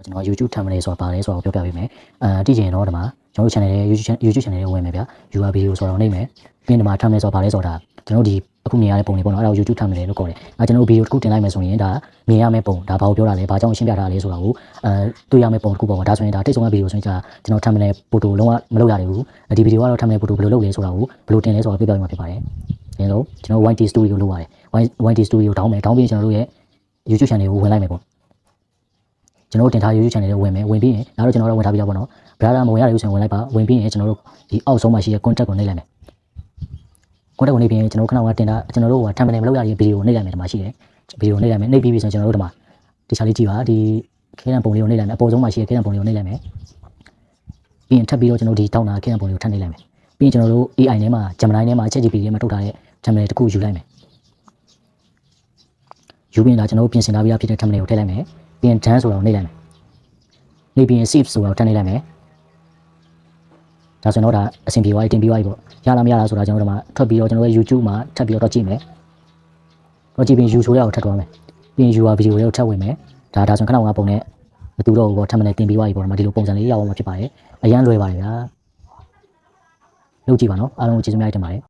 ကျွန်တော် YouTube thumbnail ဆိုတာပါလဲဆိုတော့ပြောပြပေးမယ်တိကျရင်တော့ဒီမှာကျွန်တော်တို့ channel ရဲ့ YouTube channel လေးဝင်မယ်ဗျာ UR video ဆိုတော့နှိပ်မယ်ပြီးရင်ဒီမှာ thumbnail ဆိုတာပါလဲဆိုတာကျွန်တော်ဒီအခုမြင်ရတဲ့ပုံလေးပေါ့နော်အဲ့ဒါကို YouTube thumbnail လို့ခေါ်တယ်ကျွန်တော် video တစ်ခုတင်လိုက်မယ်ဆိုရင်ဒါမြင်ရမယ့်ပုံဒါဘာကိုပြောတာလဲဘာကြောင့်ရှင်းပြထားလဲဆိုတာကိုတွေ့ရမယ့်ပုံတစ်ခုပေါ့ဒါဆိုရင်ဒါတိတ်ဆုံးတဲ့ video ဆိုရင်ကျွန်တော် thumbnail photo လုံးဝမလုပ်ရသေးဘူးဒီ video ကတော့ thumbnail photo ဘယ်လိုလုပ်လဲဆိုတာကိုဘယ်လိုတင်လဲဆိုတာပြောပြပေးမှာဖြစ်ပါတယ်ဒီလိုကျွန်တော် YT Studio လုပ်ရတယ် YT Studio တောင်းမယ်တောင်းပြီးကျွန်တော်တို့ရဲ့ YouTube channel ကိုဝင်လိုက်မယ်ပေါ့ကျွန်တော်တင်ထား YouTube channel ကိုဝင်မယ်ဝင်ပြီးရင်ဒါတော့ကျွန်တော်တို့ဝင်ထားပြီးတော့ပေါ့နော် brother မဝင်ရသေးဘူးဆိုရင်ဝင်လိုက်ပါဝင်ပြီးရင်ကျွန်တော်တို့ဒီအောက်ဆုံးမှာရှိတဲ့ contact ကိုနှိပ်လိုက်မယ် contact ကိုနှိပ်ပြီးရင်ကျွန်တော်ခဏကတင်တာကျွန်တော်တို့က thumbnail မလုပ်ရရင် video ကိုနှိပ်လိုက်မယ်ဒီမှာရှိတယ် video ကိုနှိပ်လိုက်မယ်နှိပ်ပြီးပြီဆိုရင်ကျွန်တော်တို့ဒီမှာဒီချာလေးကြည့်ပါဒီခဲတံပုံလေးကိုနှိပ်လိုက်မယ်အပေါ်ဆုံးမှာရှိတဲ့ခဲတံပုံလေးကိုနှိပ်လိုက်မယ်ပြီးရင်ထပ်ပြီးတော့ကျွန်တော်ဒီတောင်းတာခဲတံပုံလေးကိုထပ်နှိပ်လိုက်မယ်ပြီးရင်ကျွန်တော်တို့ AI ထဲမှာ Gemini ထဲမှာ ChatGPT ထဲမှာထုတ်ထားတဲ့ thumbnail တစ်ခုယူလိုက်မယ်ယူပြီးရင်ဒါကျွန်တော်တို့ပြင်ဆင်ထားပြီးသားဖြစ်တဲ့ thumbnail ကိုထည့်လိုက်မယ်ပြီးရင် done ဆိုတာကိုနှိပ်လိုက်မယ်နှိပ်ပြီးရင် save ဆိုတာကိုထပ်နှိပ်လိုက်မယ်ဒါဆိုရင်တော့ဒါအဆင်ပြေသွားပြီတင်ပြီးသွားပြီပေါ့ရလားမရလားဆိုတာကျွန်တော်တို့မှာထွက်ပြီးတော့ကျွန်တော်ရဲ့ YouTube မှာထပ်ပြီးတော့ကြည့်မယ်တော့ကြည့်ပြီး YouTube ဆိုရအောင်ထပ်သွားမယ်ပြီးရင် UR video တွေကိုထပ်ဝင်မယ်ဒါဆိုရင်ခဏကပုံနဲ့မတူတော့ဘူးပေါ့ thumbnail တင်ပြီးသွားပြီပေါ့ဒီမှာဒီလိုပုံစံလေးရအောင်မှာဖြစ်ပါတယ်အရန်လွယ်ပါတယ်ဗျာလုပ်ကြည့်ပါနော်အားလုံးကိုကျေးဇူးများတင်ပါတယ်